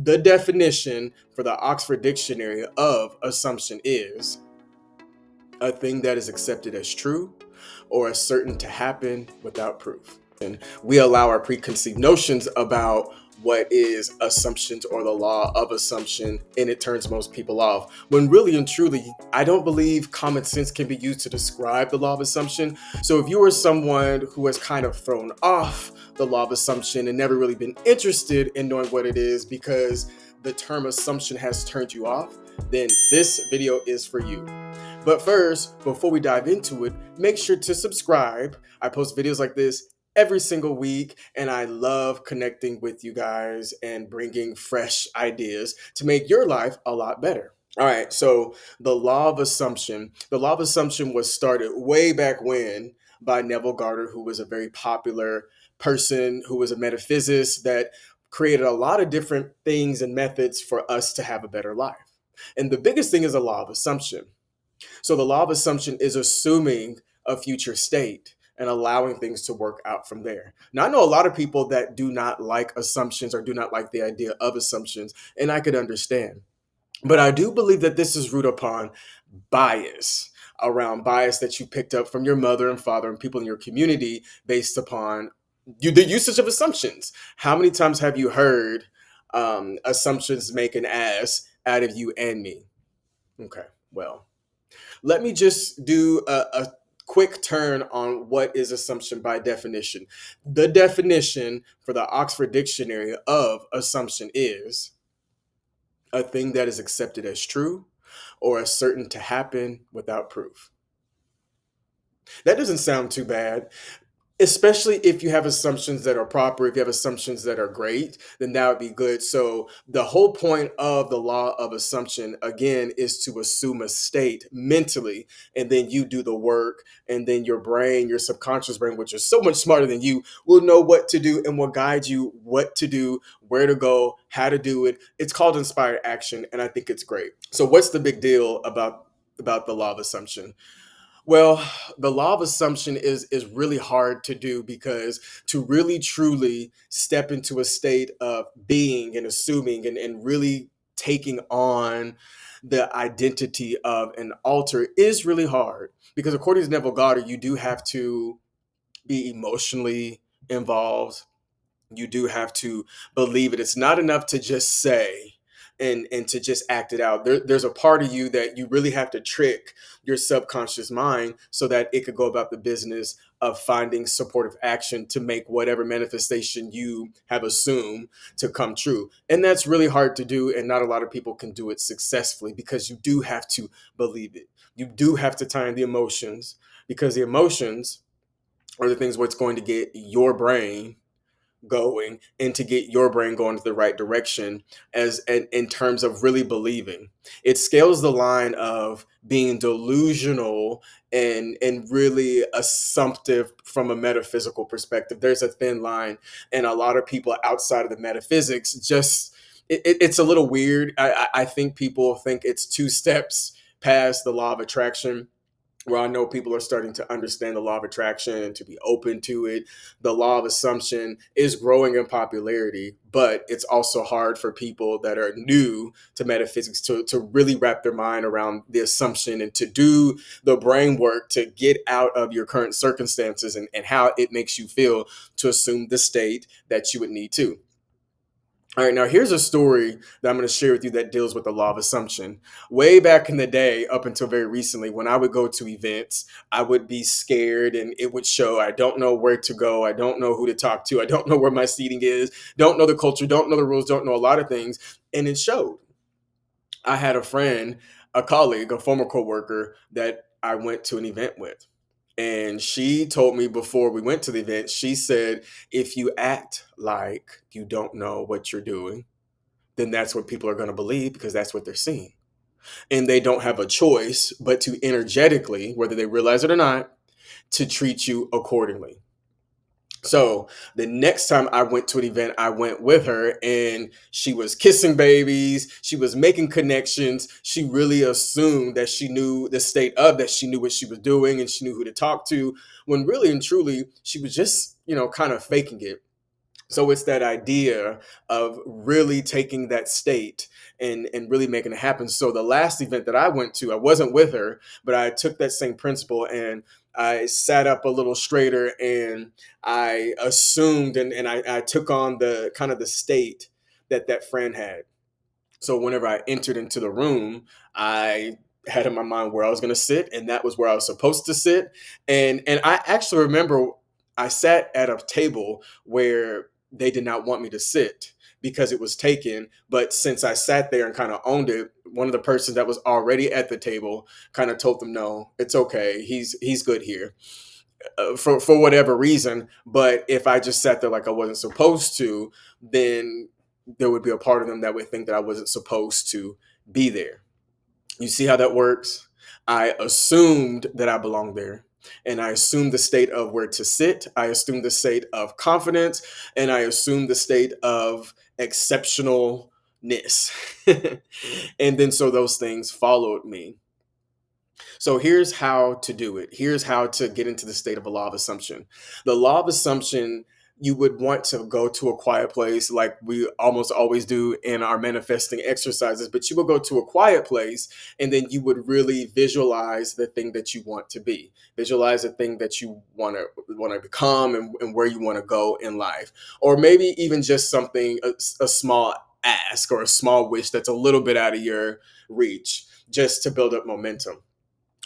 The definition for the Oxford Dictionary of assumption is a thing that is accepted as true or as certain to happen without proof. And we allow our preconceived notions about what is assumptions or the law of assumption, and it turns most people off. When really and truly, I don't believe common sense can be used to describe the law of assumption. So if you are someone who has kind of thrown off the law of assumption and never really been interested in knowing what it is because the term assumption has turned you off, then this video is for you. But first, before we dive into it, make sure to subscribe. I post videos like this every single week, and I love connecting with you guys and bringing fresh ideas to make your life a lot better. All right, so the law of assumption was started way back when by Neville Goddard, who was a very popular person who was a metaphysicist that created a lot of different things and methods for us to have a better life. And the biggest thing is a law of assumption. So the law of assumption is assuming a future state and allowing things to work out from there. Now, I know a lot of people that do not like assumptions or do not like the idea of assumptions, and I could understand. But I do believe that this is rooted upon bias, around bias that you picked up from your mother and father and people in your community based upon the usage of assumptions. How many times have you heard assumptions make an ass out of you and me? Okay, well, let me just do a quick turn on what is assumption by definition. The definition for the Oxford Dictionary of assumption is a thing that is accepted as true or as certain to happen without proof. That doesn't sound too bad. Especially if you have assumptions that are proper, if you have assumptions that are great, then that would be good. So the whole point of the law of assumption, again, is to assume a state mentally, and then you do the work, and then your brain, your subconscious brain, which is so much smarter than you, will know what to do and will guide you what to do, where to go, how to do it. It's called inspired action, and I think it's great. So what's the big deal about the law of assumption? Well, the law of assumption is really hard to do because to really truly step into a state of being and assuming and really taking on the identity of an alter is really hard because according to Neville Goddard, you do have to be emotionally involved. You do have to believe it. It's not enough to just say and to just act it out. There's a part of you that you really have to trick your subconscious mind so that it could go about the business of finding supportive action to make whatever manifestation you have assumed to come true. And that's really hard to do, and not a lot of people can do it successfully because you do have to believe it. You do have to tie in the emotions because the emotions are the things what's going to get your brain going and to get your brain going to the right direction as in terms of really believing. It scales the line of being delusional and really assumptive from a metaphysical perspective. There's a thin line, and a lot of people outside of the metaphysics just it's a little weird. I think people think it's two steps past the law of attraction, where I know people are starting to understand the law of attraction and to be open to it. The law of assumption is growing in popularity, but it's also hard for people that are new to metaphysics to really wrap their mind around the assumption and to do the brain work to get out of your current circumstances and how it makes you feel to assume the state that you would need to. All right, now here's a story that I'm going to share with you that deals with the law of assumption. Way back in the day, up until very recently, when I would go to events, I would be scared and it would show I don't know where to go. I don't know who to talk to. I don't know where my seating is. Don't know the culture. Don't know the rules. Don't know a lot of things. And it showed. I had a friend, a colleague, a former coworker that I went to an event with. And she told me before we went to the event, she said, if you act like you don't know what you're doing, then that's what people are going to believe because that's what they're seeing. And they don't have a choice but to energetically, whether they realize it or not, to treat you accordingly. So the next time I went to an event, I went with her and she was kissing babies. She was making connections. She really assumed that she knew the state of that. She knew what she was doing and she knew who to talk to when really and truly she was just, kind of faking it. So it's that idea of really taking that state and really making it happen. So the last event that I went to, I wasn't with her, but I took that same principle and I sat up a little straighter and I assumed and I took on the kind of the state that that friend had. So whenever I entered into the room, I had in my mind where I was going to sit, and that was where I was supposed to sit. And I actually remember I sat at a table where they did not want me to sit because it was taken. But since I sat there and kind of owned it, one of the persons that was already at the table kind of told them, "No, it's okay. He's good here." For whatever reason. But if I just sat there like I wasn't supposed to, then there would be a part of them that would think that I wasn't supposed to be there. You see how that works? I assumed that I belonged there. And I assumed the state of where to sit. I assumed the state of confidence. And I assumed the state of exceptionalness. And then so those things followed me. So here's how to do it. Here's how to get into the state of a law of assumption. The law of assumption, you would want to go to a quiet place like we almost always do in our manifesting exercises, but you will go to a quiet place and then you would really visualize the thing that you want to be. Visualize the thing that you want to become and where you want to go in life. Or maybe even just something, a small ask or a small wish that's a little bit out of your reach just to build up momentum.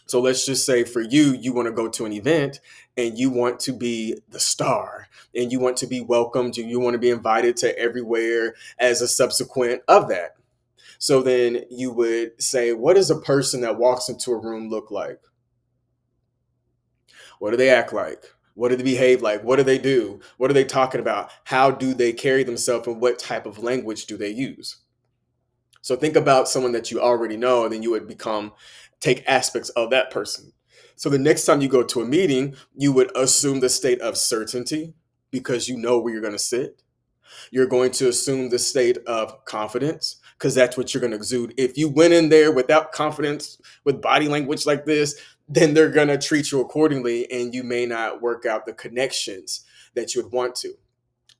So let's just say for you, you want to go to an event and you want to be the star and you want to be welcomed and you want to be invited to everywhere as a subsequent of that. So then you would say, what does a person that walks into a room look like? What do they act like? What do they behave like? What do they do? What are they talking about? How do they carry themselves and what type of language do they use? So think about someone that you already know, and then you would take aspects of that person. So the next time you go to a meeting, you would assume the state of certainty because you know where you're going to sit. You're going to assume the state of confidence because that's what you're going to exude. If you went in there without confidence, with body language like this, then they're going to treat you accordingly, and you may not work out the connections that you would want to.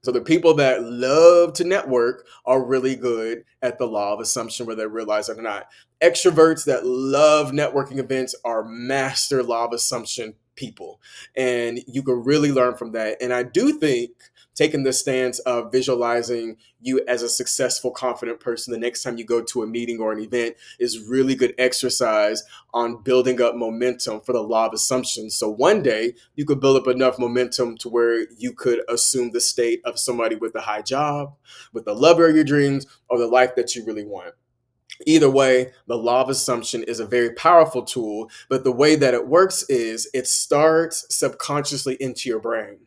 So the people that love to network are really good at the law of assumption, whether they realize it or not. Extroverts that love networking events are master law of assumption people. And you can really learn from that. And I do think taking the stance of visualizing you as a successful, confident person the next time you go to a meeting or an event is really good exercise on building up momentum for the law of assumption. So one day you could build up enough momentum to where you could assume the state of somebody with a high job, with the lover of your dreams, or the life that you really want. Either way, the law of assumption is a very powerful tool, but the way that it works is it starts subconsciously into your brain.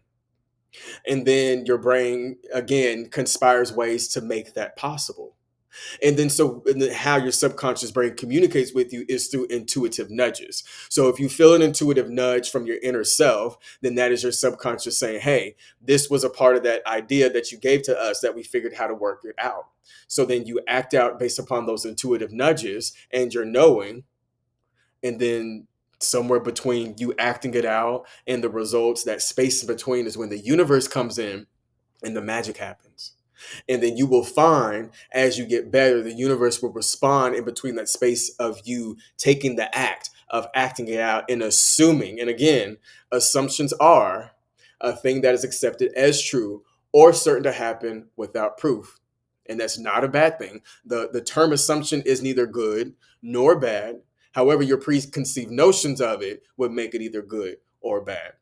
And then your brain, again, conspires ways to make that possible. And then how your subconscious brain communicates with you is through intuitive nudges. So if you feel an intuitive nudge from your inner self, then that is your subconscious saying, hey, this was a part of that idea that you gave to us that we figured how to work it out. So then you act out based upon those intuitive nudges and your knowing. And then somewhere between you acting it out and the results, that space in between is when the universe comes in and the magic happens. And then you will find as you get better, the universe will respond in between that space of you taking the act of acting it out and assuming. And again, assumptions are a thing that is accepted as true or certain to happen without proof. And that's not a bad thing. The term assumption is neither good nor bad. However, your preconceived notions of it would make it either good or bad.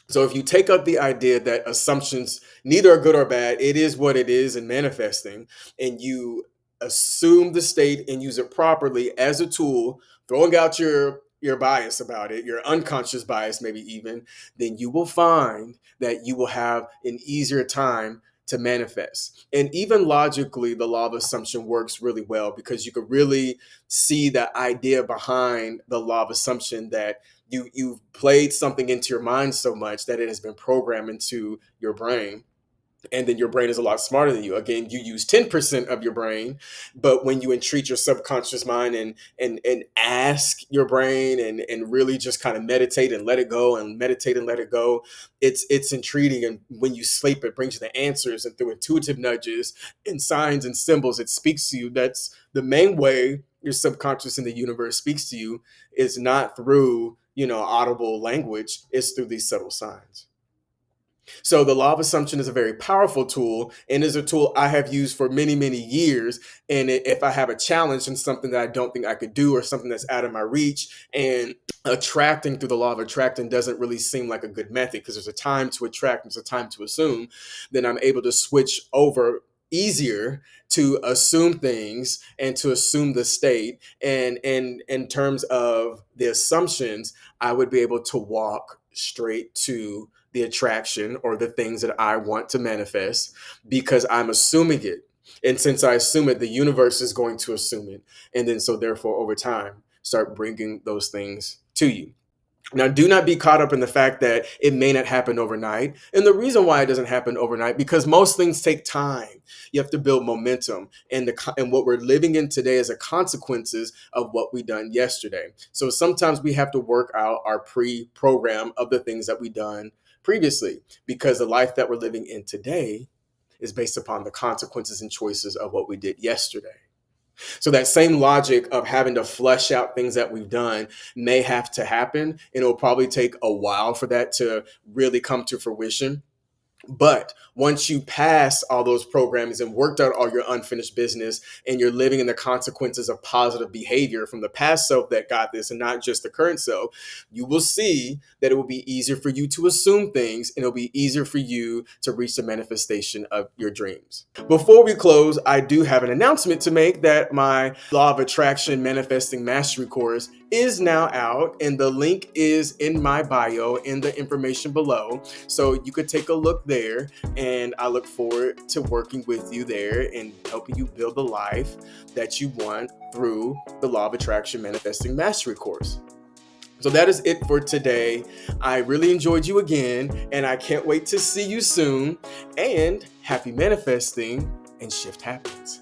So if you take up the idea that assumptions neither are good or bad, it is what it is in manifesting, and you assume the state and use it properly as a tool, throwing out your bias about it, your unconscious bias maybe even, then you will find that you will have an easier time to manifest. And even logically, the law of assumption works really well because you could really see the idea behind the law of assumption that you've played something into your mind so much that it has been programmed into your brain. And then your brain is a lot smarter than you. Again, you use 10% of your brain, but when you entreat your subconscious mind and ask your brain and really just kind of meditate and let it go and meditate and let it go, it's entreating. And when you sleep, it brings you the answers, and through intuitive nudges and signs and symbols, it speaks to you. That's the main way your subconscious in the universe speaks to you, is not through, audible language, it's through these subtle signs. So the law of assumption is a very powerful tool, and is a tool I have used for many, many years. And if I have a challenge and something that I don't think I could do, or something that's out of my reach, and attracting through the law of attracting doesn't really seem like a good method, because there's a time to attract, there's a time to assume, then I'm able to switch over easier to assume things and to assume the state. And in terms of the assumptions, I would be able to walk straight to the attraction or the things that I want to manifest, because I'm assuming it. And since I assume it, the universe is going to assume it. And then, so therefore, over time, start bringing those things to you. Now, do not be caught up in the fact that it may not happen overnight. And the reason why it doesn't happen overnight, because most things take time. You have to build momentum. And what we're living in today is the consequences of what we done yesterday. So sometimes we have to work out our pre-program of the things that we done previously, because the life that we're living in today is based upon the consequences and choices of what we did yesterday. So that same logic of having to flesh out things that we've done may have to happen, and it'll probably take a while for that to really come to fruition. But once you pass all those programs and worked out all your unfinished business, and you're living in the consequences of positive behavior from the past self that got this, and not just the current self, you will see that it will be easier for you to assume things, and it'll be easier for you to reach the manifestation of your dreams. Before we close, I do have an announcement to make, that my Law of Attraction Manifesting Mastery course is now out, and the link is in my bio in the information below. So you could take a look there, and I look forward to working with you there and helping you build the life that you want through the Law of Attraction Manifesting Mastery course. So that is it for today. I really enjoyed you again, and I can't wait to see you soon. And happy manifesting, and shift happens.